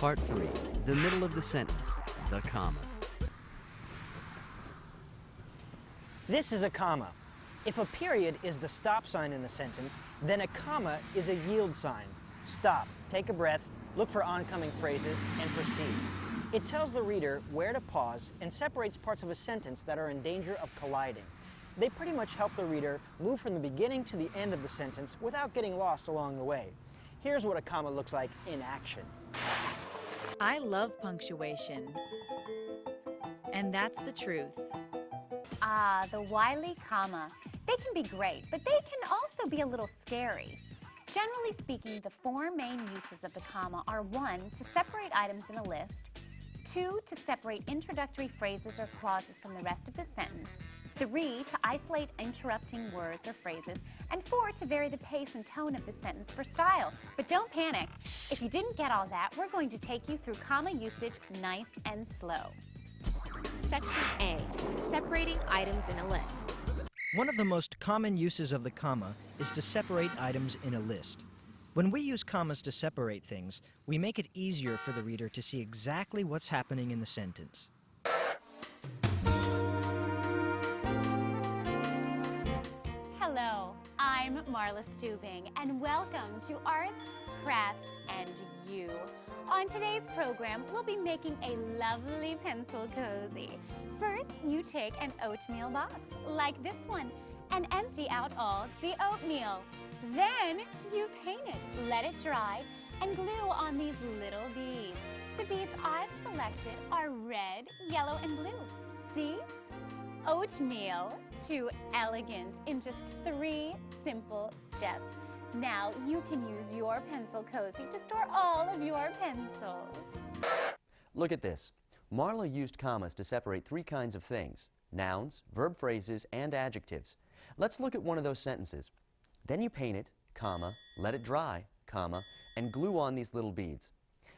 Part 3. The middle of the sentence. The comma. This is a comma. If a period is the stop sign in the sentence, then a comma is a yield sign. Stop, take a breath, look for oncoming phrases, and proceed. It tells the reader where to pause and separates parts of a sentence that are in danger of colliding. They pretty much help the reader move from the beginning to the end of the sentence without getting lost along the way. Here's what a comma looks like in action. I love punctuation. And that's the truth. Ah, the wily comma. They can be great, but they can also be a little scary. Generally speaking, the four main uses of the comma are 1, to separate items in a list, 2, to separate introductory phrases or clauses from the rest of the sentence, 3, to isolate interrupting words or phrases, and 4, to vary the pace and tone of the sentence for style. But don't panic. If you didn't get all that, we're going to take you through comma usage nice and slow. Section A, separating items in a list. One of the most common uses of the comma is to separate items in a list. When we use commas to separate things, we make it easier for the reader to see exactly what's happening in the sentence. Hello, I'm Marla Stubing, and welcome to Arts, Crafts, and You. On today's program, we'll be making a lovely pencil cozy. First, you take an oatmeal box, like this one, and empty out all the oatmeal. Then, you paint it, let it dry, and glue on these little beads. The beads I've selected are red, yellow, and blue. See? Oatmeal to elegant in just 3 simple steps. Now you can use your pencil cozy to store all of your pencils. Look at this. Marla used commas to separate 3 kinds of things: nouns, verb phrases, and adjectives. Let's look at one of those sentences. Then you paint it, comma, let it dry, comma, and glue on these little beads.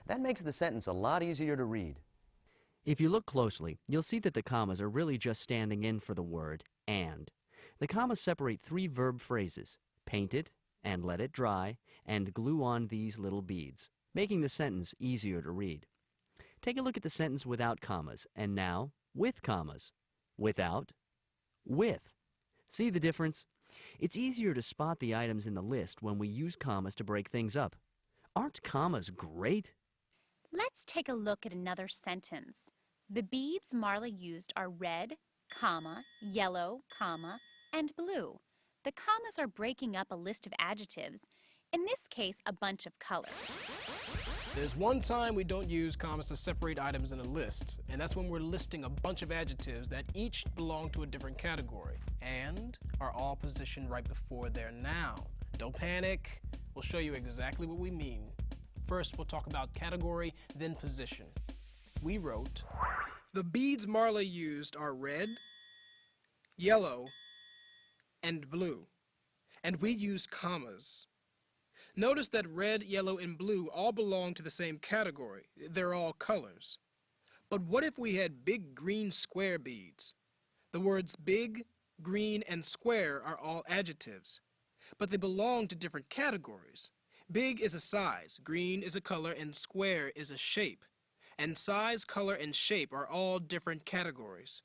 That makes the sentence a lot easier to read. If you look closely, you'll see that the commas are really just standing in for the word and. The commas separate 3 verb phrases: paint it, and let it dry, and glue on these little beads, making the sentence easier to read. Take a look at the sentence without commas, and now with commas. Without, with. See the difference? It's easier to spot the items in the list when we use commas to break things up. Aren't commas great? Let's take a look at another sentence. The beads Marla used are red, comma, yellow, comma, and blue. The commas are breaking up a list of adjectives, in this case, a bunch of colors. There's one time we don't use commas to separate items in a list, and that's when we're listing a bunch of adjectives that each belong to a different category and are all positioned right before their noun. Don't panic. We'll show you exactly what we mean. First, we'll talk about category, then position. We wrote, the beads Marla used are red, yellow, and blue, and we use commas. Notice that red, yellow, and blue all belong to the same category. They're all colors. But what if we had big green square beads? The words big, green, and square are all adjectives, but they belong to different categories. Big is a size, green is a color, and square is a shape. And size, color, and shape are all different categories.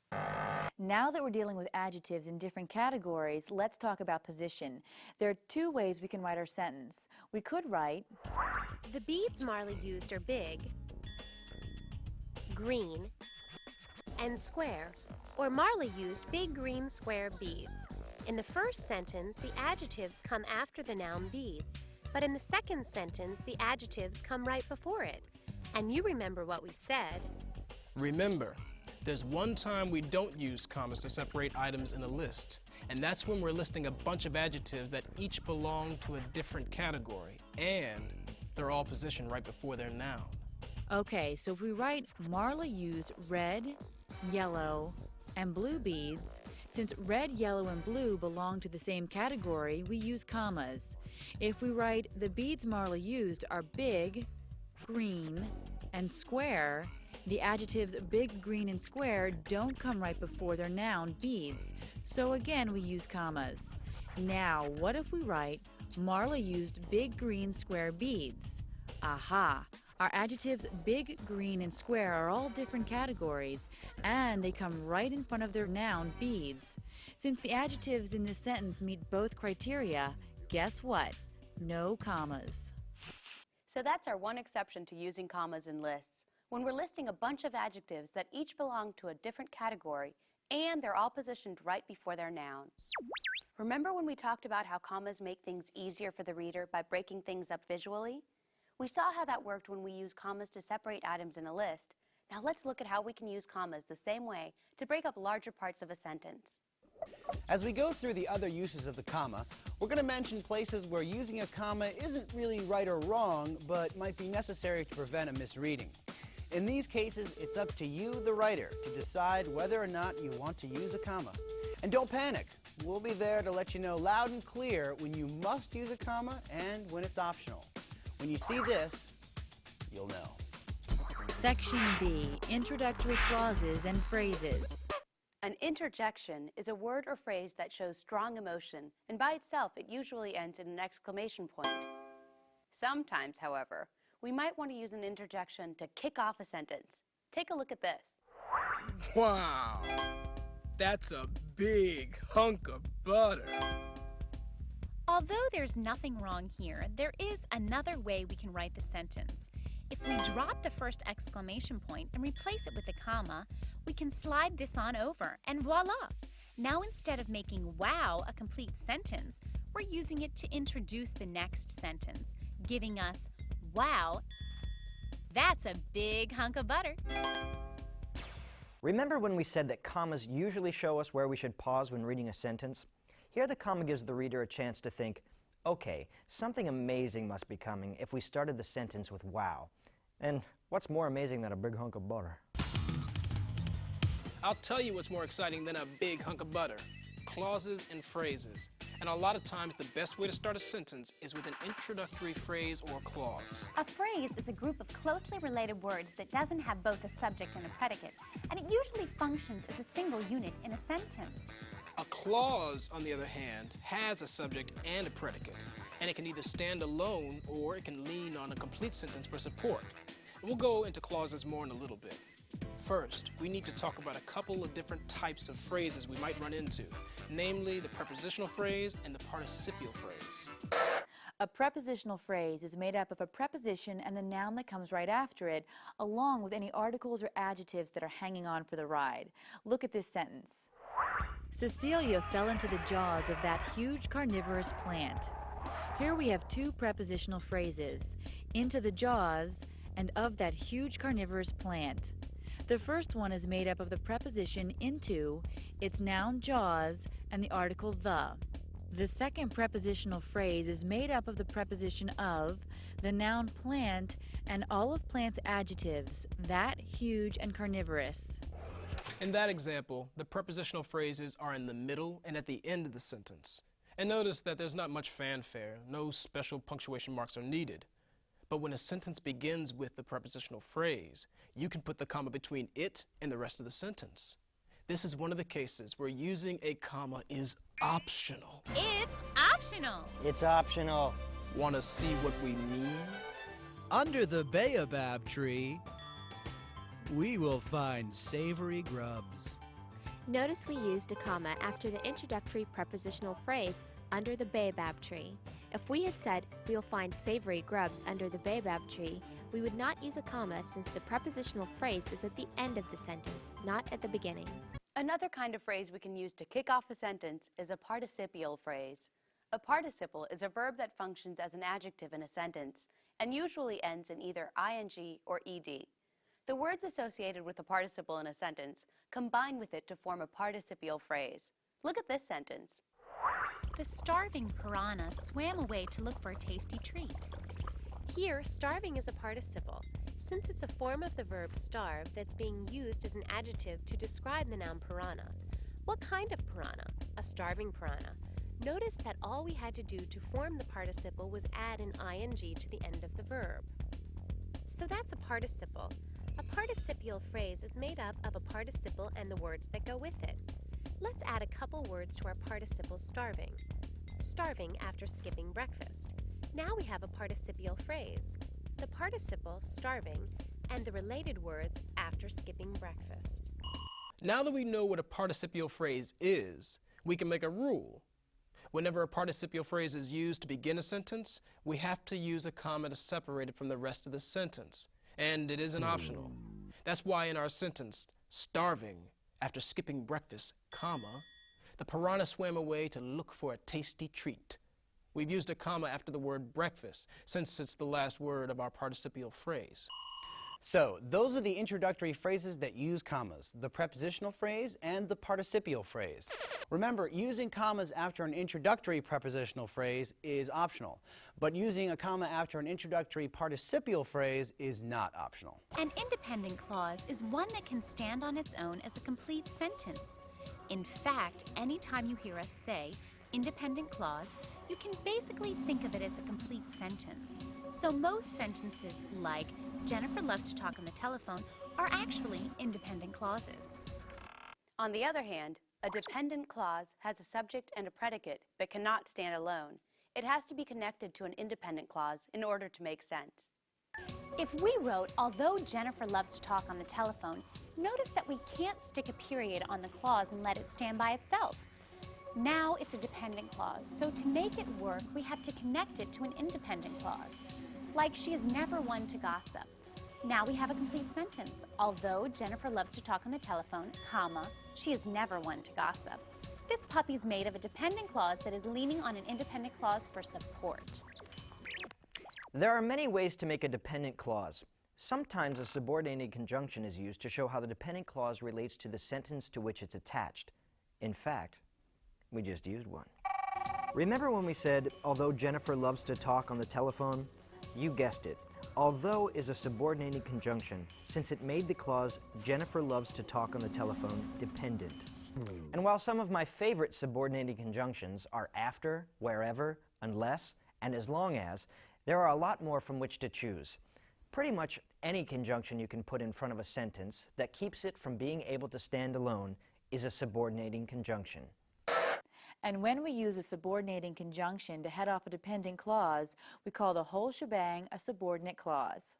Now that we're dealing with adjectives in different categories, let's talk about position. There are 2 ways we can write our sentence. We could write, The beads Marla used are big, green, and square, or Marla used big green square beads. In the first sentence, the adjectives come after the noun beads, but in the second sentence, the adjectives come right before it. And you remember what we said. remember, there's one time we don't use commas to separate items in a list, and that's when we're listing a bunch of adjectives that each belong to a different category, and they're all positioned right before their noun. Okay, so if we write Marla used red, yellow, and blue beads, since red, yellow, and blue belong to the same category, we use commas. If we write the beads Marla used are big, green, and square, the adjectives big, green, and square don't come right before their noun, beads. So again, we use commas. Now, what if we write Marla used big, green, square beads? Aha! Our adjectives big, green, and square are all different categories, and they come right in front of their noun beads. Since the adjectives in this sentence meet both criteria, guess what? No commas. So that's our one exception to using commas in lists. When we're listing a bunch of adjectives that each belong to a different category and they're all positioned right before their noun. Remember when we talked about how commas make things easier for the reader by breaking things up visually? We saw how that worked when we use commas to separate items in a list. Now let's look at how we can use commas the same way to break up larger parts of a sentence. As we go through the other uses of the comma, we're going to mention places where using a comma isn't really right or wrong, but might be necessary to prevent a misreading. In these cases, it's up to you, the writer, to decide whether or not you want to use a comma. And don't panic. We'll be there to let you know loud and clear when you must use a comma and when it's optional. When you see this, you'll know. Section B, introductory clauses and phrases. An interjection is a word or phrase that shows strong emotion, and by itself it usually ends in an exclamation point. Sometimes, however, we might want to use an interjection to kick off a sentence. Take a look at this. Wow, that's a big hunk of butter. Although there's nothing wrong here, there is another way we can write the sentence. If we drop the first exclamation point and replace it with a comma, we can slide this on over, and voila! Now instead of making wow a complete sentence, we're using it to introduce the next sentence, giving us wow, that's a big hunk of butter. Remember when we said that commas usually show us where we should pause when reading a sentence? Here the comma gives the reader a chance to think, okay, something amazing must be coming if we started the sentence with wow. And what's more amazing than a big hunk of butter? I'll tell you what's more exciting than a big hunk of butter. Clauses and phrases. And a lot of times the best way to start a sentence is with an introductory phrase or clause. A phrase is a group of closely related words that doesn't have both a subject and a predicate, and it usually functions as a single unit in a sentence. A clause, on the other hand, has a subject and a predicate, and it can either stand alone or it can lean on a complete sentence for support. We'll go into clauses more in a little bit. First, we need to talk about a couple of different types of phrases we might run into, namely the prepositional phrase and the participial phrase. A prepositional phrase is made up of a preposition and the noun that comes right after it, along with any articles or adjectives that are hanging on for the ride. Look at this sentence. Cecilia fell into the jaws of that huge carnivorous plant. Here we have two prepositional phrases, into the jaws and of that huge carnivorous plant. The first one is made up of the preposition into, its noun jaws, and the article the. The second prepositional phrase is made up of the preposition of, the noun plant, and all of plant's adjectives, that, huge, and carnivorous. In that example, the prepositional phrases are in the middle and at the end of the sentence. And notice that there's not much fanfare, no special punctuation marks are needed. But when a sentence begins with the prepositional phrase, you can put the comma between it and the rest of the sentence. This is one of the cases where using a comma is optional. It's optional. It's optional. Want to see what we mean? Under the baobab tree, we will find savory grubs. Notice we used a comma after the introductory prepositional phrase, under the baobab tree. If we had said, we'll find savory grubs under the baobab tree, we would not use a comma since the prepositional phrase is at the end of the sentence, not at the beginning. Another kind of phrase we can use to kick off a sentence is a participial phrase. A participle is a verb that functions as an adjective in a sentence and usually ends in either ing or ed. The words associated with a participle in a sentence combine with it to form a participial phrase. Look at this sentence. The starving piranha swam away to look for a tasty treat. Here, starving is a participle, since it's a form of the verb starve that's being used as an adjective to describe the noun piranha. What kind of piranha? A starving piranha. Notice that all we had to do to form the participle was add an ing to the end of the verb. So that's a participle. A participial phrase is made up of a participle and the words that go with it. Let's add a couple words to our participle starving. Starving after skipping breakfast. Now we have a participial phrase. the participle starving, and the related words after skipping breakfast. Now that we know what a participial phrase is, we can make a rule. Whenever a participial phrase is used to begin a sentence, we have to use a comma to separate it from the rest of the sentence. And it isn't optional. That's why in our sentence, starving after skipping breakfast, comma, the piranha swam away to look for a tasty treat. We've used a comma after the word breakfast, since it's the last word of our participial phrase. So, those are the introductory phrases that use commas, the prepositional phrase and the participial phrase. Remember, using commas after an introductory prepositional phrase is optional, but using a comma after an introductory participial phrase is not optional. An independent clause is one that can stand on its own as a complete sentence. In fact, anytime you hear us say independent clause, you can basically think of it as a complete sentence. So most sentences like Jennifer loves to talk on the telephone are actually independent clauses. On the other hand, a dependent clause has a subject and a predicate but cannot stand alone. It has to be connected to an independent clause in order to make sense. If we wrote, although Jennifer loves to talk on the telephone, notice that we can't stick a period on the clause and let it stand by itself. Now it's a dependent clause, so to make it work, we have to connect it to an independent clause. Like, she is never one to gossip. Now we have a complete sentence. Although Jennifer loves to talk on the telephone, comma, she is never one to gossip. This puppy's made of a dependent clause that is leaning on an independent clause for support. There are many ways to make a dependent clause. Sometimes a subordinating conjunction is used to show how the dependent clause relates to the sentence to which it's attached. In fact, we just used one. Remember when we said, although Jennifer loves to talk on the telephone? You guessed it. Although is a subordinating conjunction, since it made the clause, Jennifer loves to talk on the telephone, dependent. And while some of my favorite subordinating conjunctions are after, wherever, unless, and as long as, there are a lot more from which to choose. Pretty much any conjunction you can put in front of a sentence that keeps it from being able to stand alone is a subordinating conjunction. And when we use a subordinating conjunction to head off a dependent clause, we call the whole shebang a subordinate clause.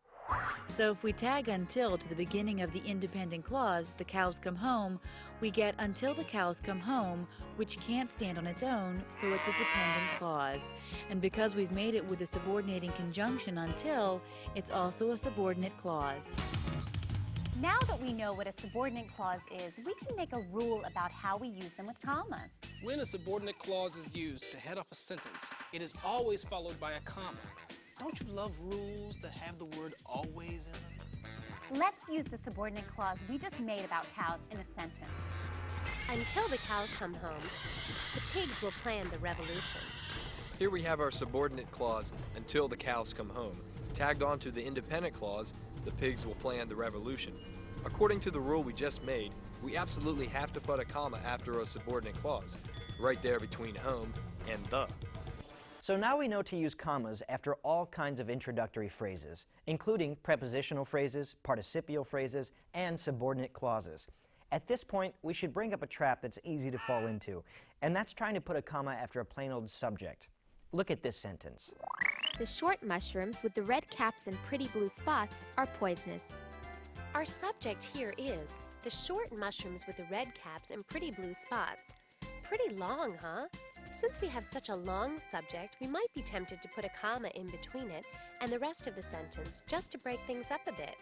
So if we tag until to the beginning of the independent clause, the cows come home, we get until the cows come home, which can't stand on its own, so it's a dependent clause. And because we've made it with a subordinating conjunction until, it's also a subordinate clause. Now that we know what a subordinate clause is, we can make a rule about how we use them with commas. When a subordinate clause is used to head off a sentence, it is always followed by a comma. Don't you love rules that have the word always in them? Let's use the subordinate clause we just made about cows in a sentence. Until the cows come home, the pigs will plan the revolution. Here we have our subordinate clause, until the cows come home. Tagged onto the independent clause, the pigs will plan the revolution. According to the rule we just made, we absolutely have to put a comma after a subordinate clause, right there between home and the. So now we know to use commas after all kinds of introductory phrases, including prepositional phrases, participial phrases, and subordinate clauses. At this point, we should bring up a trap that's easy to fall into, and that's trying to put a comma after a plain old subject. Look at this sentence. The short mushrooms with the red caps and pretty blue spots are poisonous. Our subject here is the short mushrooms with the red caps and pretty blue spots. Pretty long, huh? Since we have such a long subject, we might be tempted to put a comma in between it and the rest of the sentence just to break things up a bit.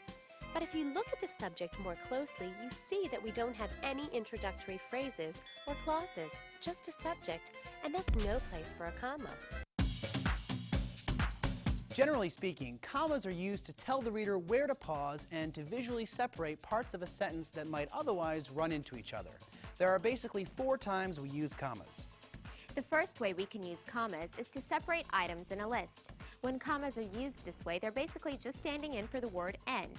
But if you look at the subject more closely, you see that we don't have any introductory phrases or clauses, just a subject, and that's no place for a comma. Generally speaking, commas are used to tell the reader where to pause and to visually separate parts of a sentence that might otherwise run into each other. There are basically 4 times we use commas. The first way we can use commas is to separate items in a list. When commas are used this way, they're basically just standing in for the word end.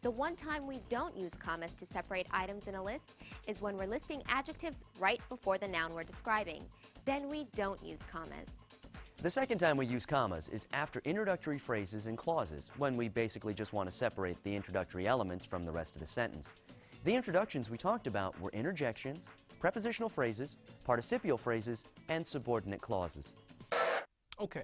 The one time we don't use commas to separate items in a list is when we're listing adjectives right before the noun we're describing. Then we don't use commas. The second time we use commas is after introductory phrases and clauses, when we basically just want to separate the introductory elements from the rest of the sentence. The introductions we talked about were interjections, prepositional phrases, participial phrases, and subordinate clauses. Okay,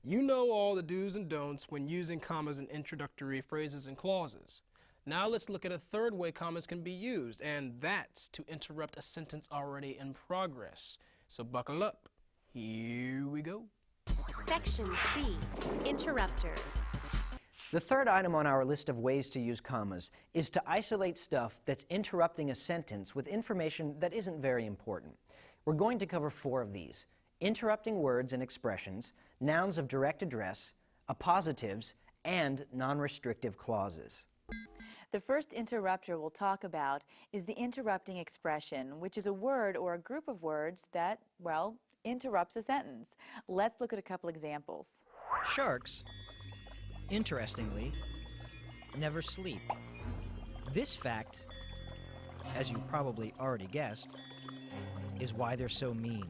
you know all the do's and don'ts when using commas in introductory phrases and clauses. Now let's look at a third way commas can be used, and that's to interrupt a sentence already in progress. So buckle up. Here we go. Section C, Interrupters. The third item on our list of ways to use commas is to isolate stuff that's interrupting a sentence with information that isn't very important. We're going to cover 4 of these: interrupting words and expressions, nouns of direct address, appositives, and non-restrictive clauses. The first interrupter we'll talk about is the interrupting expression, which is a word or a group of words that, well, interrupts a sentence. Let's look at a couple examples. Sharks, interestingly, never sleep. This fact, as you probably already guessed, is why they're so mean.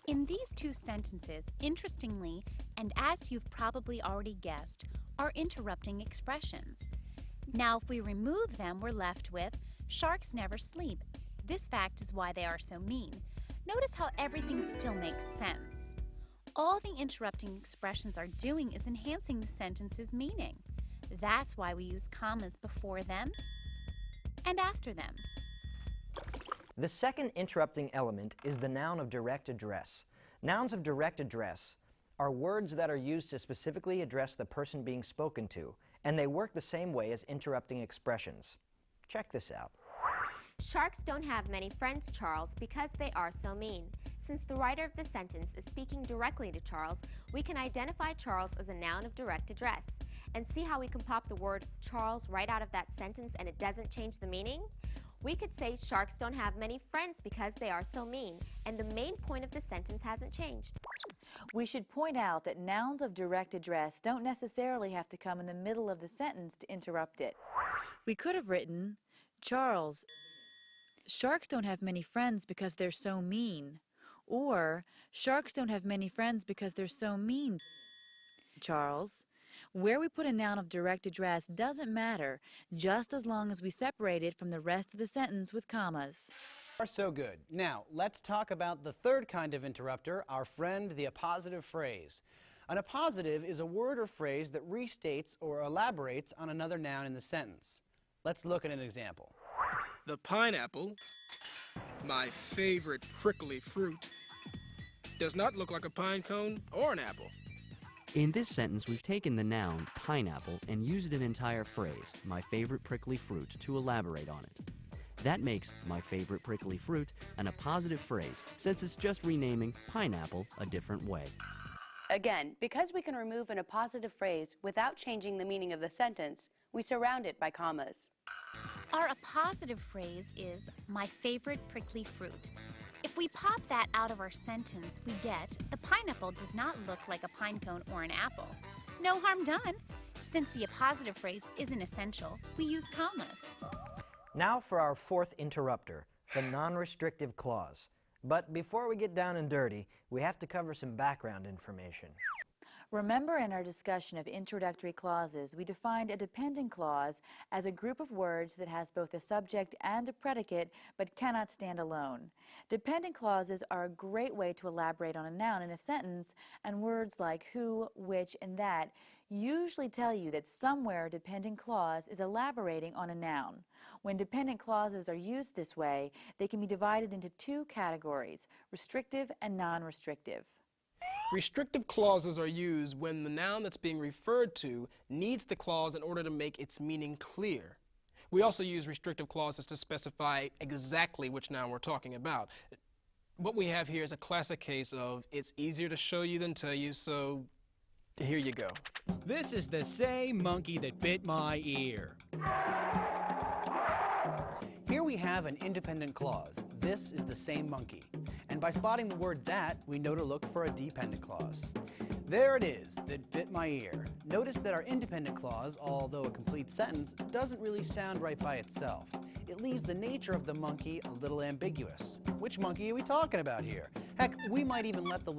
In these 2 sentences, interestingly, and as you've probably already guessed, are interrupting expressions. Now, if we remove them, we're left with sharks never sleep. This fact is why they are so mean. Notice how everything still makes sense. All the interrupting expressions are doing is enhancing the sentence's meaning. That's why we use commas before them and after them. The second interrupting element is the noun of direct address. Nouns of direct address are words that are used to specifically address the person being spoken to, and they work the same way as interrupting expressions. Check this out. Sharks don't have many friends, Charles, because they are so mean. Since the writer of the sentence is speaking directly to Charles, we can identify Charles as a noun of direct address. And see how we can pop the word Charles right out of that sentence and it doesn't change the meaning? We could say sharks don't have many friends because they are so mean, and the main point of the sentence hasn't changed. We should point out that nouns of direct address don't necessarily have to come in the middle of the sentence to interrupt it. We could have written, Charles, sharks don't have many friends because they're so mean. Or, sharks don't have many friends because they're so mean, Charles. Where we put a noun of direct address doesn't matter, just as long as we separate it from the rest of the sentence with commas. Are so good. Now, let's talk about the third kind of interrupter, our friend, the appositive phrase. An appositive is a word or phrase that restates or elaborates on another noun in the sentence. Let's look at an example. The pineapple, my favorite prickly fruit, does not look like a pine cone or an apple. In this sentence, we've taken the noun pineapple and used an entire phrase, my favorite prickly fruit, to elaborate on it. That makes my favorite prickly fruit an appositive phrase, since it's just renaming pineapple a different way. Again, because we can remove an appositive phrase without changing the meaning of the sentence, we surround it by commas. Our appositive phrase is my favorite prickly fruit. If we pop that out of our sentence, we get the pineapple does not look like a pine cone or an apple. No harm done. Since the appositive phrase isn't essential, we use commas. Now for our fourth interrupter, the non-restrictive clause. But before we get down and dirty, we have to cover some background information. Remember, in our discussion of introductory clauses, we defined a dependent clause as a group of words that has both a subject and a predicate but cannot stand alone. Dependent clauses are a great way to elaborate on a noun in a sentence, and words like who, which, and that usually tell you that somewhere a dependent clause is elaborating on a noun. When dependent clauses are used this way, they can be divided into 2 categories, restrictive and non-restrictive. Restrictive clauses are used when the noun that's being referred to needs the clause in order to make its meaning clear. We also use restrictive clauses to specify exactly which noun we're talking about. What we have here is a classic case of it's easier to show you than tell you, so here you go. This is the same monkey that bit my ear. Here we have an independent clause. This is the same monkey. And by spotting the word that, we know to look for a dependent clause. There it is, that bit my ear. Notice that our independent clause, although a complete sentence, doesn't really sound right by itself. It leaves the nature of the monkey a little ambiguous. Which monkey are we talking about here? Heck, we might even let the